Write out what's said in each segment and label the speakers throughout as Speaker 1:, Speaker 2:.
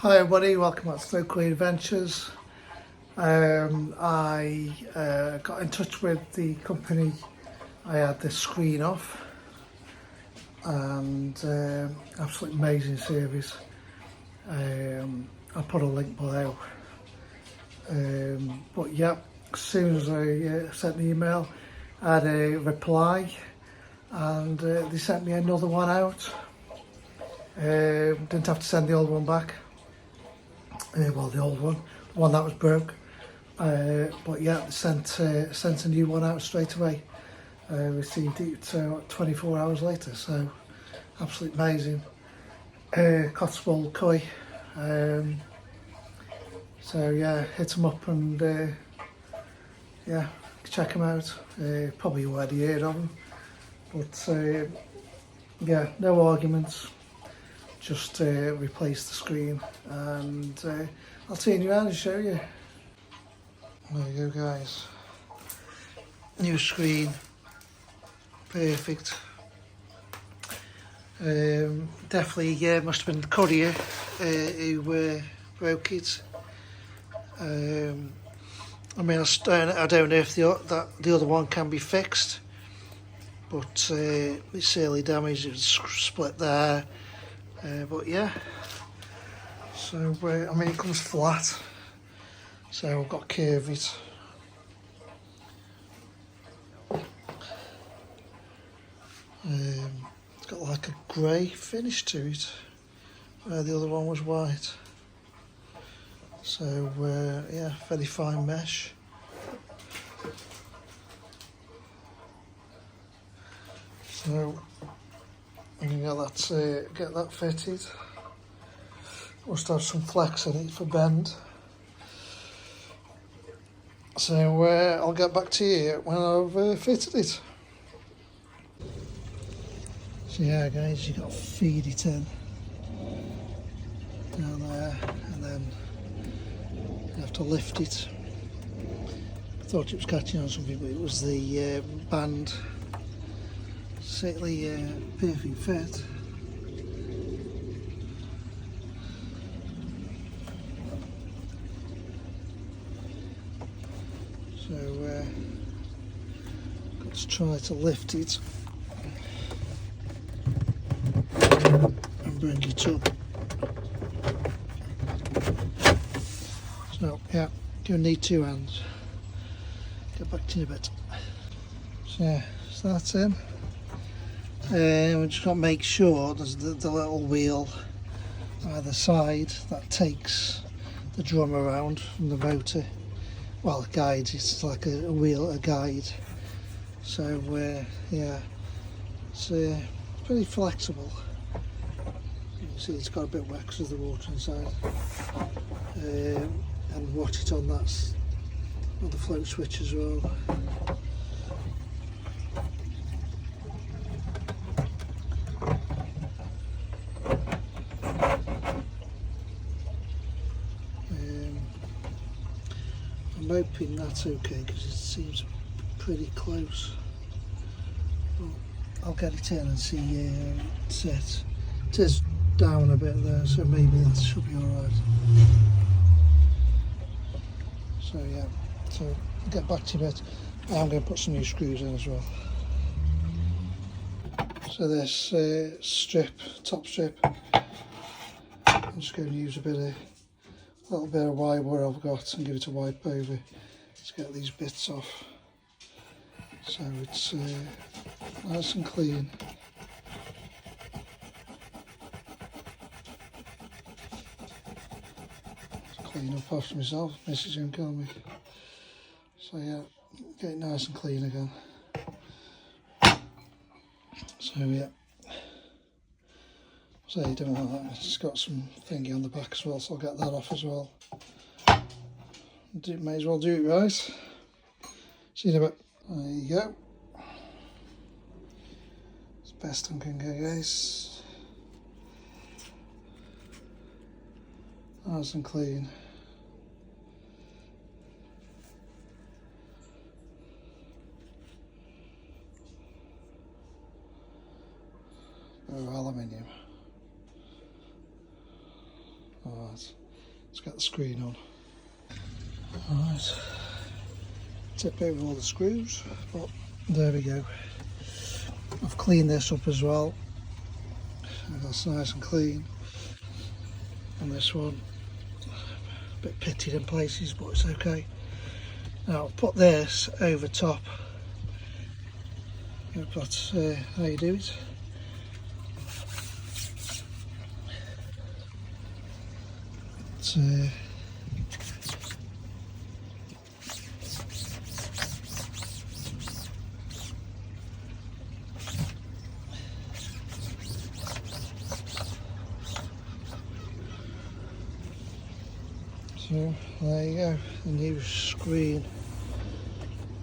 Speaker 1: Hi everybody, welcome back to Filtreau Adventures. I got in touch with the company I had this screen off, and absolutely amazing service. I'll put a link below. But yeah, as soon as I sent the email, I had a reply, and they sent me another one out. Didn't have to send the old one back. Well, the old one, the one that was broke. But yeah, sent a new one out straight away. Received it 24 hours later, so absolutely amazing. Cotswold Koi. So yeah, hit them up and yeah, check them out. Probably already heard of them, but yeah, no arguments. Just replace the screen, and I'll turn you around and show you. There you go, guys. New screen, perfect. Definitely, yeah, must have been the courier who broke it. I mean, I don't know if the other one can be fixed, but it's certainly damaged. It's split there. But yeah, so I mean, it comes flat, so I've got to curve it. It's got like a grey finish to it, where the other one was white. So yeah, very fine mesh. So I'm gonna get that fitted. Must have some flex in it for bend. So I'll get back to you when I've fitted it. So yeah, guys, you got to feed it in down there, and then you have to lift it. I thought it was catching on something, but it was the band. Certainly perfect fit. So got to try to lift it and bring it up. So yeah, you need two hands. Get back to you in a bit. So yeah, so that's in. We just got to make sure there's the little wheel either side that takes the drum around from the motor. Well, it guides, it's like a wheel, a guide. So yeah, it's pretty flexible. You can see it's got a bit wet because of the water inside. And watch it on the float switch as well. I'm hoping that's okay because it seems pretty close. But I'll get it in and see it set. It is down a bit there, so maybe that should be alright. So yeah, so I'll get back to you a bit. I'm going to put some new screws in as well. So this top strip, I'm just going to use a little bit of wire where I've got and give it a wipe over to get these bits off, so it's nice and clean. Clean up after myself, Mrs. won't kill me. So yeah, get it nice and clean again. So yeah, so you don't want that. It's got some thingy on the back as well, so I'll get that off as well. May as well do it right. See you in a bit. There you go. It's best I can go, guys. Nice and clean. Oh, aluminium. Oh. Right, let's get the screen on. Alright, tip over all the screws, but there we go. I've cleaned this up as well. That's nice and clean. And this one, a bit pitted in places, but it's okay. Now I'll put this over top. Hope that's how you do it. It's, so there you go, the new screen.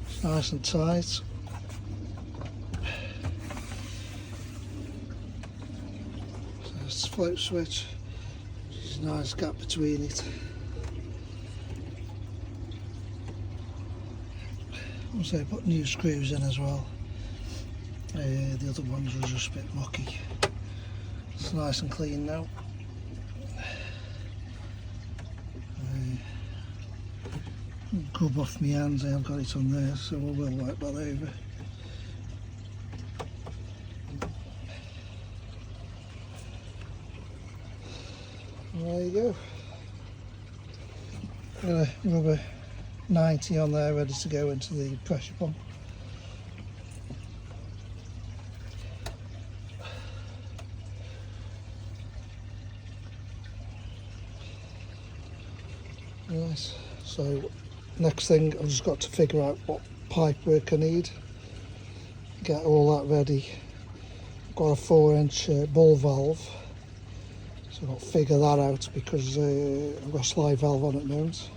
Speaker 1: It's nice and tight. So it's the float switch. There's a nice gap between it. Also put new screws in as well. The other ones were just a bit mucky. It's nice and clean now. Grub off my hands, I haven't got it on there, so I will wipe that over. There you go. Got a rubber 90 on there ready to go into the pressure pump. Nice. So next thing, I've just got to figure out what pipe work I need. Get all that ready. I've got a 4-inch ball valve, so I've got to figure that out because I've got a slide valve on at the moment.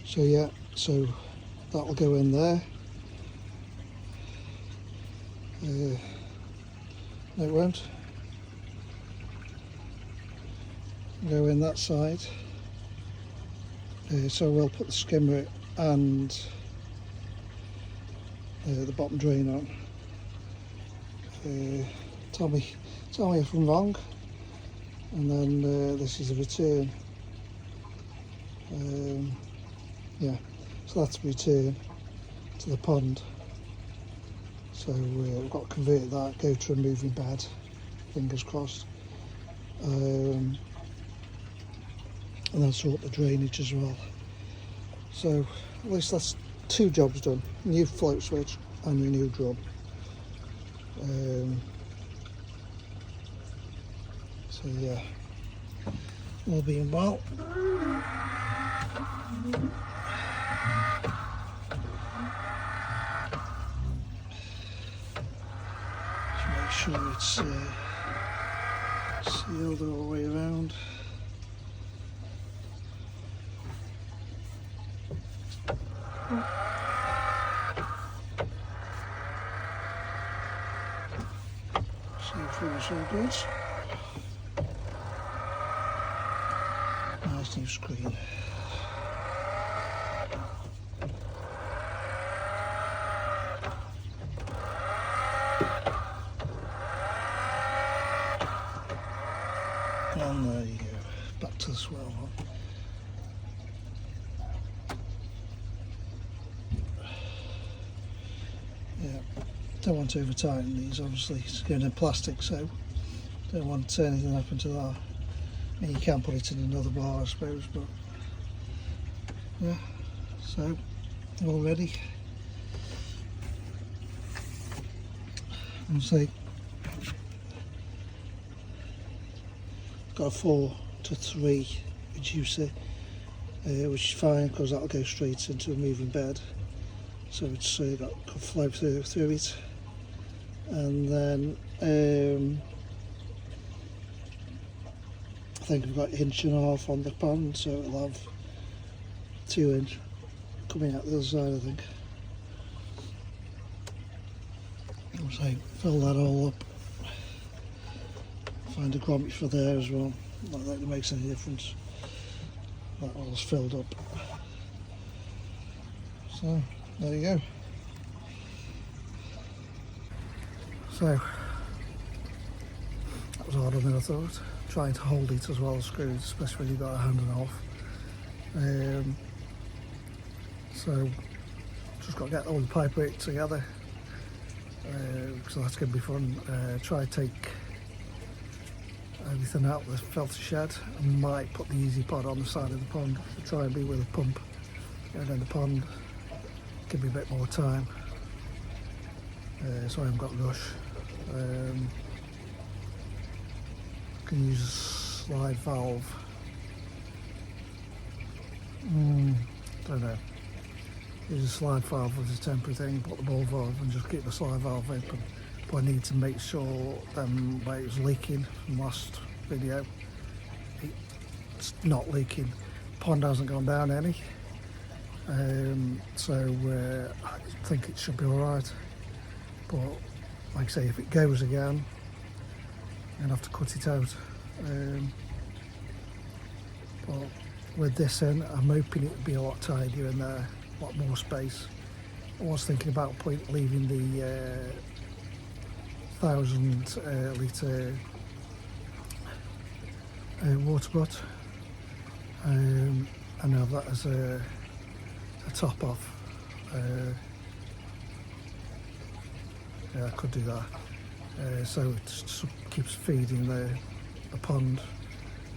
Speaker 1: So yeah, so that'll go in there. No, it won't. Go in that side. So we'll put the skimmer and the bottom drain on. Tell me if I'm wrong. And then this is a return. Yeah, so that's a return to the pond. So we've got to convert that, go to a moving bed, fingers crossed. And then sort the drainage as well. So at least that's 2 jobs done. New float switch and your new drum. So yeah, all being well. Just make sure it's sealed all the way around. So far so good. Nice new screen. And there you go, back to the swell one. Yeah, don't want to over tighten these, obviously it's going in plastic, so don't want to turn anything up into that. I mean, you can put it in another bar I suppose, but yeah, so all ready. And say got a 4-to-3 reducer, which is fine because that'll go straight into a moving bed. So it's got good flow through it, and then I think I've got 1.5" on the pond, so it'll have 2 inch coming out the other side, I think. So fill that all up. Find a grommet for there as well. Not that it makes any difference. That all's filled up. So there you go. So was harder than I thought. Trying to hold it as well as screws, especially when you've got a hand and a half. So just got to get all the pipe work together. So that's going to be fun. Try to take everything out of the filter shed. I might put the easy pod on the side of the pond to try and be with a pump and in the pond. Give me a bit more time, so I haven't got a rush. Can use a slide valve. Don't know. Use a slide valve as a temporary thing, put the ball valve and just keep the slide valve open. But I need to make sure where it was leaking from last video, it's not leaking. Pond hasn't gone down any, so I think it should be alright. But like I say, if it goes again, I'm gonna have to cut it out. But with this in, I'm hoping it'll be a lot tidier in there, a lot more space. I was thinking about leaving the 1,000 litre water butt and have that as a top off. Yeah, I could do that. So it just keeps feeding the pond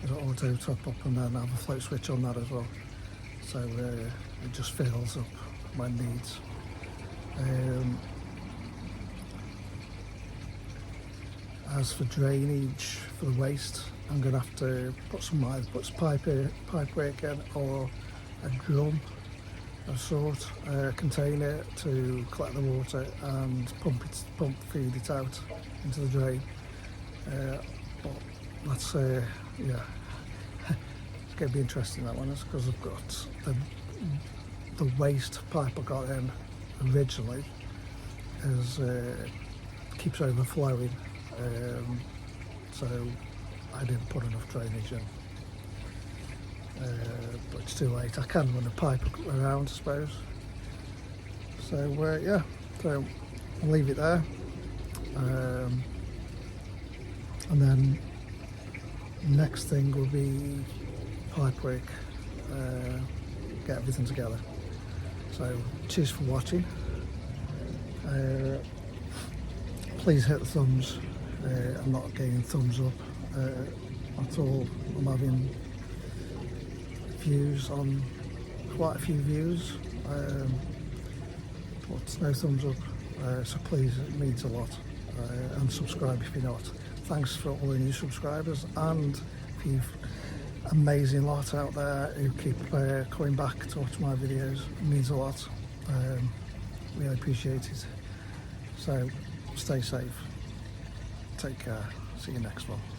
Speaker 1: as an auto top up, and then have a float switch on that as well. So it just fills up my needs. As for drainage for the waste, I'm going to have to put some pipe work in, or a drum of sort, a container to collect the water and feed it out into the drain. But that's yeah, it's going to be interesting, that one, because I've got the waste pipe I got in originally keeps overflowing. So I didn't put enough drainage in, but it's too late. I can run a pipe around, I suppose. So yeah, so I'll leave it there, and then next thing will be pipe work, get everything together. So cheers for watching. Please hit the thumbs. I'm not getting thumbs up at all. I'm having views on, quite a few views, but no thumbs up. So please, it means a lot. And subscribe if you're not. Thanks for all the new subscribers, and for you amazing lot out there who keep coming back to watch my videos. It means a lot. Really appreciate it. So stay safe. Take care. See you next one.